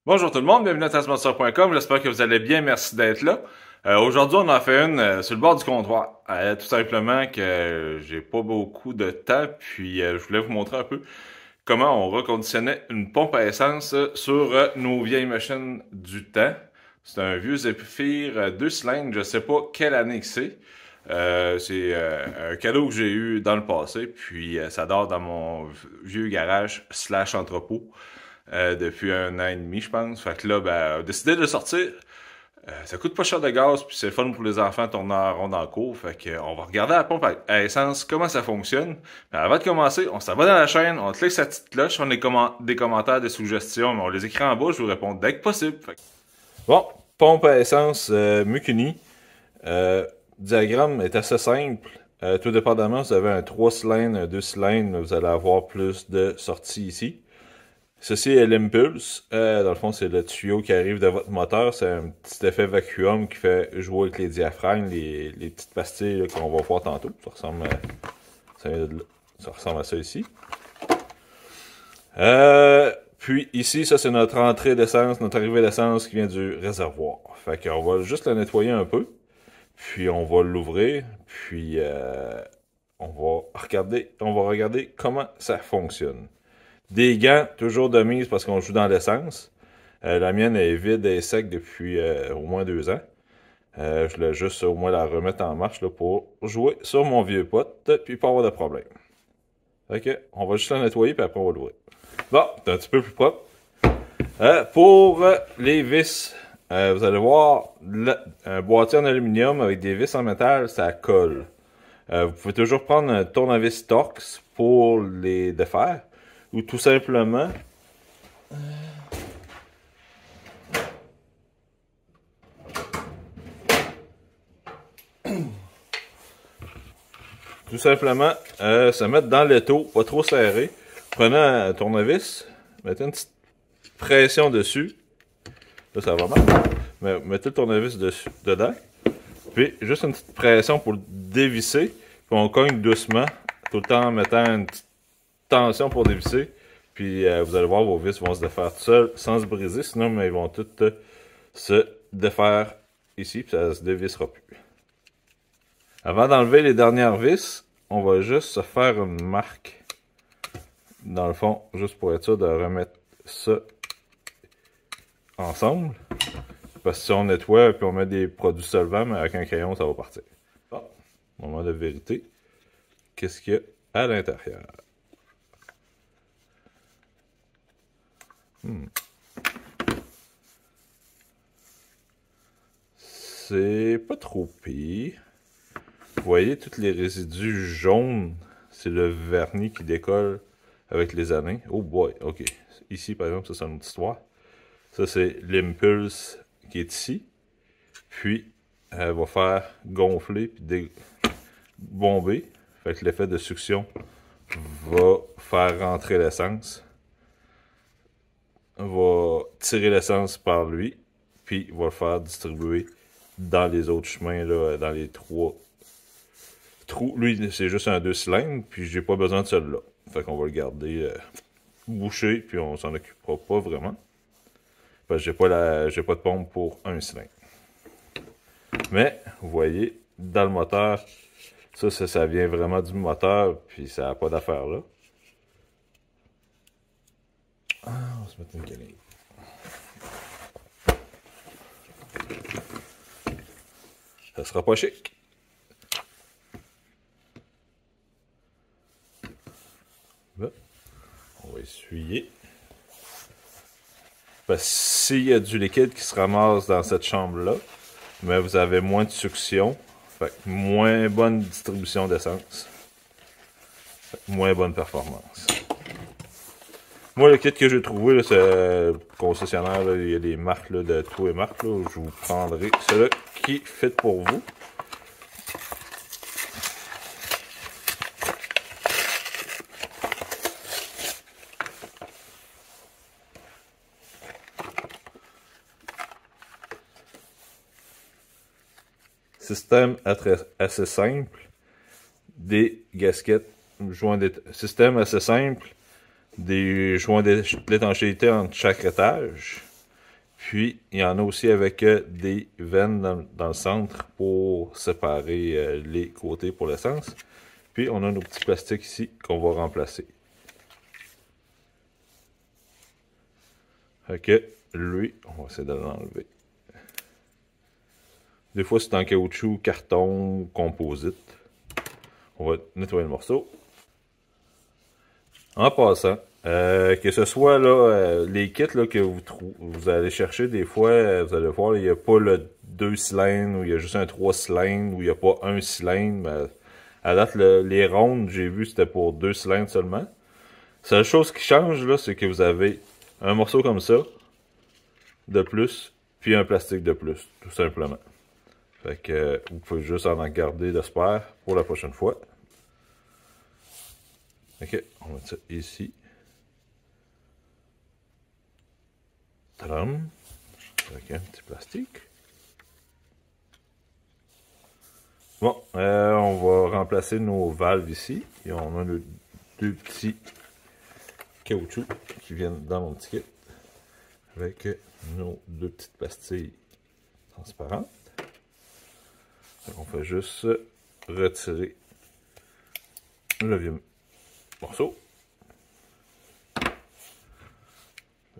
Bonjour tout le monde, bienvenue à Taskmaster.com, j'espère que vous allez bien, merci d'être là. Aujourd'hui, on en fait une sur le bord du comptoir. Tout simplement que j'ai pas beaucoup de temps, puis je voulais vous montrer un peu comment on reconditionnait une pompe à essence sur nos vieilles machines du temps. C'est un vieux Zephyr 2 cylindres, je sais pas quelle année que c'est. C'est un cadeau que j'ai eu dans le passé, puis ça dort dans mon vieux garage slash entrepôt depuis un an et demi, je pense. Fait que là, ben, on a décidé de le sortir. Ça coûte pas cher de gaz, puis c'est le fun pour les enfants tourner en rond dans le cours. Fait que on va regarder la pompe à essence, comment ça fonctionne. Mais avant de commencer, on s'en va dans la chaîne, on clique sa petite cloche, on a des commentaires, des suggestions, mais on les écrit en bas, je vous réponds dès que possible. Bon, pompe à essence Mikuni. Diagramme est assez simple. Tout dépendamment, vous avez un 3 cylindres, un 2 cylindres, vous allez avoir plus de sorties ici. Ceci est l'impulse. Dans le fond, c'est le tuyau qui arrive de votre moteur. C'est un petit effet vacuum qui fait jouer avec les diaphragmes, les petites pastilles qu'on va voir tantôt. Ça ressemble à ça ici. Puis ici, ça c'est notre entrée d'essence, notre arrivée d'essence qui vient du réservoir. Fait qu'on va juste le nettoyer un peu. Puis on va l'ouvrir. Puis on va regarder comment ça fonctionne. Des gants, toujours de mise parce qu'on joue dans l'essence. La mienne est vide et sec depuis au moins 2 ans. Je voulais juste au moins la remettre en marche là, pour jouer sur mon vieux pote, puis pas avoir de problème. Ok, on va juste la nettoyer, puis après on va l'ouvrir. Bon, c'est un petit peu plus propre. Pour les vis, vous allez voir un boîtier en aluminium avec des vis en métal, ça colle. Vous pouvez toujours prendre un tournevis Torx pour les défaire. Ou tout simplement, se mettre dans l'étau, pas trop serré. Prenez un tournevis, mettez une petite pression dessus. Là, ça va mal. Mais mettez le tournevis dedans. Puis, juste une petite pression pour le dévisser. Puis, on cogne doucement, tout le temps en mettant une petite tension pour dévisser. Puis, vous allez voir, vos vis vont se défaire tout seuls sans se briser. Sinon, mais ils vont toutes se défaire ici. Puis, ça se dévissera plus. Avant d'enlever les dernières vis, on va juste se faire une marque. Dans le fond, juste pour être sûr de remettre ça ensemble. Parce que si on nettoie et on met des produits solvants, mais avec un crayon, ça va partir. Bon, moment de vérité. Qu'est-ce qu'il y a à l'intérieur? C'est pas trop pire. Vous voyez tous les résidus jaunes? C'est le vernis qui décolle avec les années. Oh boy, ok. Ici, par exemple, ça c'est une autre histoire. Ça, c'est l'impulse qui est ici. Puis, elle va faire gonfler puis bomber. Fait que l'effet de succion va faire rentrer l'essence. Va tirer l'essence par lui. Puis, va le faire distribuer dans les autres chemins, là, dans les 3 trous. Lui, c'est juste un 2 cylindres. Puis, j'ai pas besoin de celui-là. Fait qu'on va le garder bouché. Puis, on s'en occupera pas vraiment. Parce que j'ai pas de pompe pour un cylindre. Mais, vous voyez, dans le moteur, ça vient vraiment du moteur, puis ça n'a pas d'affaire là. Ah, on va se mettre une canille. Ça sera pas chic. Là, on va essuyer. Parce que s'il y a du liquide qui se ramasse dans cette chambre-là, mais vous avez moins de succion, fait que moins bonne distribution d'essence, moins bonne performance. Moi, le kit que j'ai trouvé, c'est le concessionnaire, là, il y a des marques là, de tout et marques. Là, je vous prendrai celui qui fit pour vous. Système assez simple. Des gasquettes, système assez simple. Des joints d'étanchéité entre chaque étage. Puis, il y en a aussi avec des veines dans le centre pour séparer les côtés pour l'essence. Puis, on a nos petits plastiques ici qu'on va remplacer. Fait que lui, on va essayer de l'enlever. Des fois, c'est en caoutchouc, carton, composite. On va nettoyer le morceau. En passant, que ce soit là, les kits là, que vous allez chercher, des fois, vous allez voir, il n'y a pas le 2 cylindres, ou il y a juste un 3 cylindres, ou il n'y a pas un cylindre. Mais à date, les rondes, j'ai vu, c'était pour 2 cylindres seulement. La seule chose qui change, là, c'est que vous avez un morceau comme ça, de plus, puis un plastique de plus, tout simplement. Fait que vous pouvez juste en garder de spare pour la prochaine fois. Ok, on va mettre ça ici. Tadam! Avec un petit plastique. Bon, on va remplacer nos valves ici. Et on a deux petits caoutchoucs qui viennent dans mon petit kit. Avec nos deux petites pastilles transparentes. Donc on fait juste retirer le vieux morceau.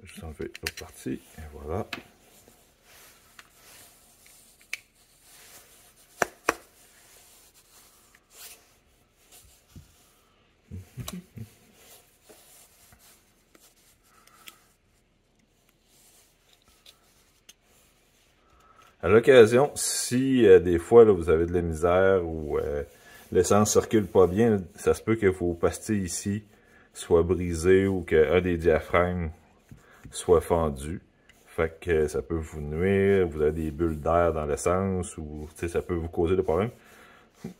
Juste enlever l'autre partie. Et voilà. À l'occasion, si des fois là, vous avez de la misère ou l'essence circule pas bien, ça se peut que vos pastilles ici soient brisées ou qu'un des diaphragmes soit fendu. Fait que ça peut vous nuire, vous avez des bulles d'air dans l'essence ou ça peut vous causer des problèmes. Je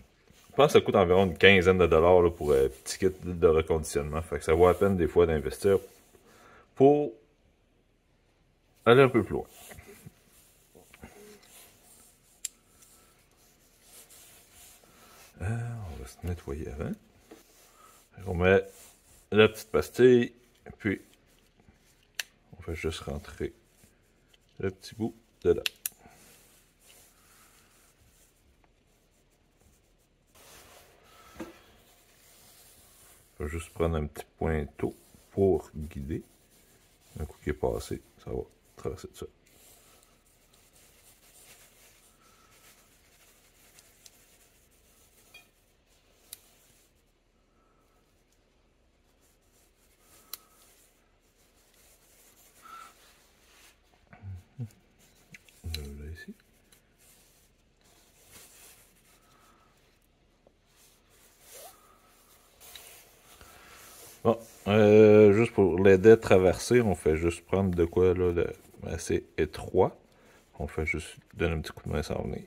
pense que ça coûte environ une quinzaine de dollars là, pour un petit kit de reconditionnement. Fait que ça vaut la peine des fois d'investir pour aller un peu plus loin. On va se nettoyer avant. On met la petite pastille, puis on fait juste rentrer le petit bout dedans. On va juste prendre un petit pointeau pour guider. Un coup qui est passé, ça va traverser tout ça. Là, ici. Bon, juste pour l'aider à traverser, on fait juste prendre de quoi là, assez étroit. On fait juste donner un petit coup de main sans venir.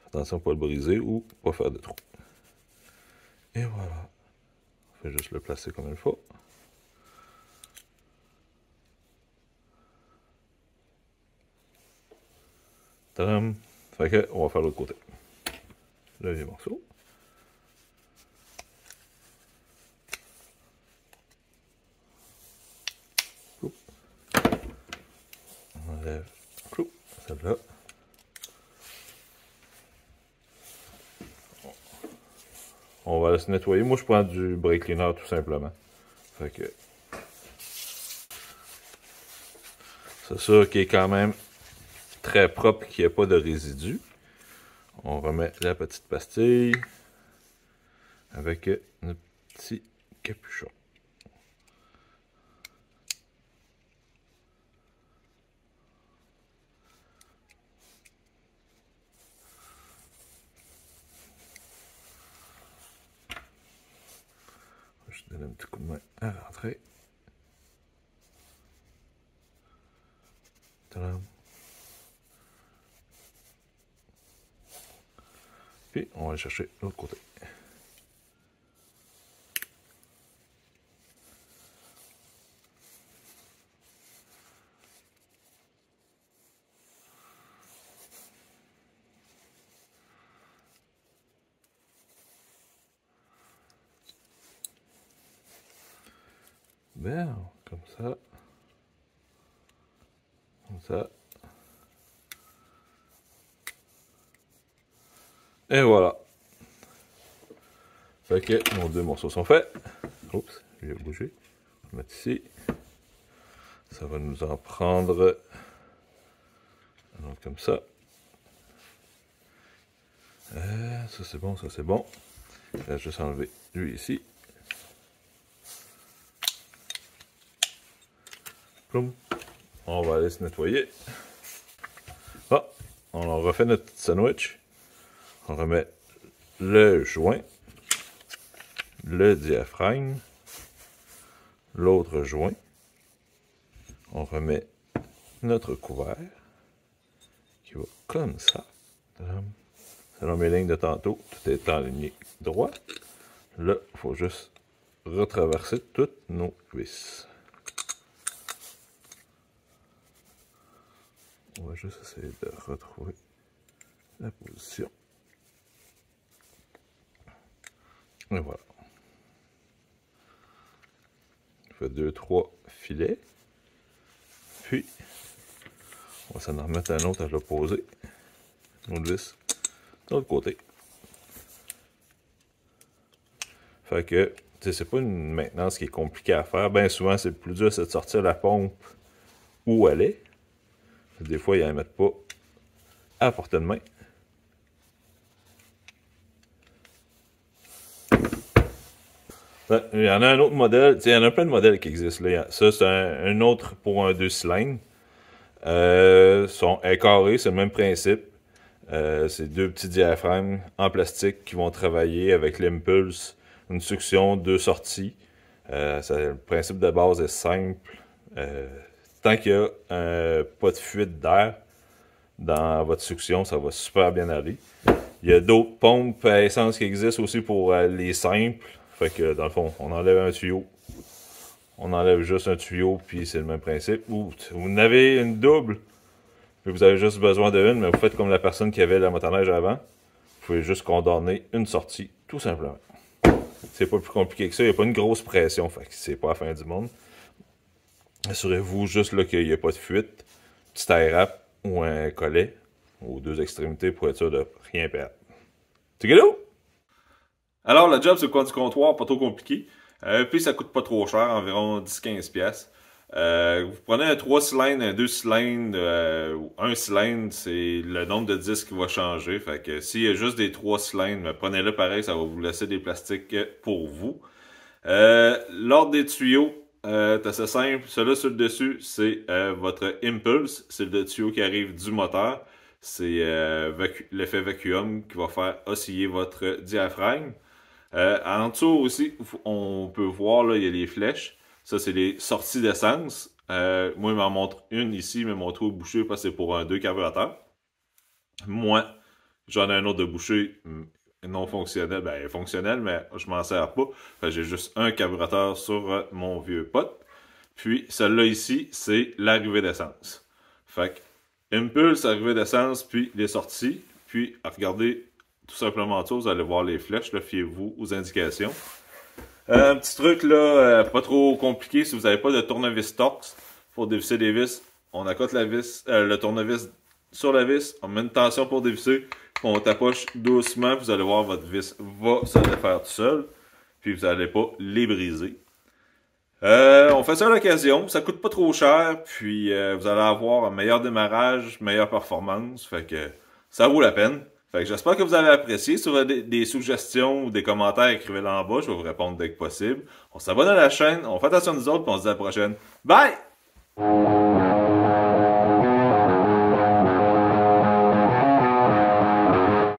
Attention à ne pas le briser ou pas faire de trou. Et voilà. On fait juste le placer comme il faut. Tadam! Fait que, on va faire l'autre côté. Le deuxième morceau. On enlève celle-là. On va se nettoyer. Moi, je prends du brake cleaner tout simplement. Fait que. C'est sûr qu'il est quand même très propre, qu'il n'y ait pas de résidus. On remet la petite pastille avec notre petit capuchon. Je donne un petit coup de main à l'entrée. Puis on va aller chercher l'autre côté. Bien. ça. Comme ça. Et voilà. Fait que nos deux morceaux sont faits. Oups, je vais bouger. Je vais mettre ici. Ça va nous en prendre un autre comme ça. Ça c'est bon, ça c'est bon. Je vais juste enlever lui ici. Ploum. On va aller se nettoyer. Ah, on refait notre petit sandwich. On remet le joint, le diaphragme, l'autre joint. On remet notre couvert qui va comme ça. Selon mes lignes de tantôt, tout est en ligne droit. Là, il faut juste retraverser toutes nos vis. On va juste essayer de retrouver la position. Et voilà. On fait 2-3 filets. Puis, on va s'en remettre un autre à l'opposé. Une autre vis de l'autre côté. Fait que, tu sais, c'est pas une maintenance qui est compliquée à faire. Bien souvent, c'est le plus dur, c'est de sortir la pompe où elle est. Des fois, ils ne la mettent pas à portée de main. Il y en a un autre modèle. Il y en a plein de modèles qui existent. Là. Ça, c'est un autre pour un 2 cylindres. Est carré, c'est le même principe. C'est deux petits diaphragmes en plastique qui vont travailler avec l'impulse, une succion, deux sorties. Le principe de base est simple. Tant qu'il y a pas de fuite d'air dans votre succion, ça va super bien aller. Il y a d'autres pompes à essence qui existent aussi pour les simples. Fait que dans le fond, on enlève un tuyau. On enlève juste un tuyau, puis c'est le même principe. Ou vous en avez une double, puis vous avez juste besoin d'une, mais vous faites comme la personne qui avait la motoneige avant. Vous pouvez juste condamner une sortie, tout simplement. C'est pas plus compliqué que ça. Il n'y a pas une grosse pression, fait que c'est pas la fin du monde. Assurez-vous juste qu'il n'y a pas de fuite, petit tie wrap ou un collet aux deux extrémités pour être sûr de rien perdre. C'est galop! Alors, le job, c'est le coin du comptoir, pas trop compliqué. Puis, ça coûte pas trop cher, environ 10-15$. Vous prenez un 3 cylindres, un 2 cylindres, ou un cylindre, c'est le nombre de disques qui va changer. Fait que s'il y a juste des 3 cylindres, prenez-le pareil, ça va vous laisser des plastiques pour vous. L'ordre des tuyaux, c'est assez simple. Celui-là sur le dessus, c'est votre impulse. C'est le tuyau qui arrive du moteur. C'est l'effet vacuum qui va faire osciller votre diaphragme. En dessous aussi, on peut voir, là, il y a les flèches. Ça, c'est les sorties d'essence. Moi, il m'en montre une ici, mais mon trou est bouché parce que c'est pour un 2 carburateur. Moi, j'en ai un autre de bouché non fonctionnel. Ben, fonctionnel, mais je m'en sers pas. J'ai juste un carburateur sur mon vieux pot. Puis, celle-là ici, c'est l'arrivée d'essence. Fait que, impulse, arrivée d'essence, puis les sorties. Puis, regardez tout simplement ça, vous allez voir les flèches, là, fiez-vous aux indications. Un petit truc là, pas trop compliqué, si vous n'avez pas de tournevis Torx pour dévisser les vis, on accote la vis, le tournevis sur la vis, on met une tension pour dévisser, on tapoche doucement, vous allez voir votre vis va se défaire tout seul, puis vous n'allez pas les briser. On fait ça à l'occasion, ça coûte pas trop cher, puis vous allez avoir un meilleur démarrage, meilleure performance, fait que ça vaut la peine. Fait que j'espère que vous avez apprécié. Si vous avez des suggestions ou des commentaires, écrivez-les en bas. Je vais vous répondre dès que possible. On s'abonne à la chaîne. On fait attention à nous autres. Et on se dit à la prochaine. Bye!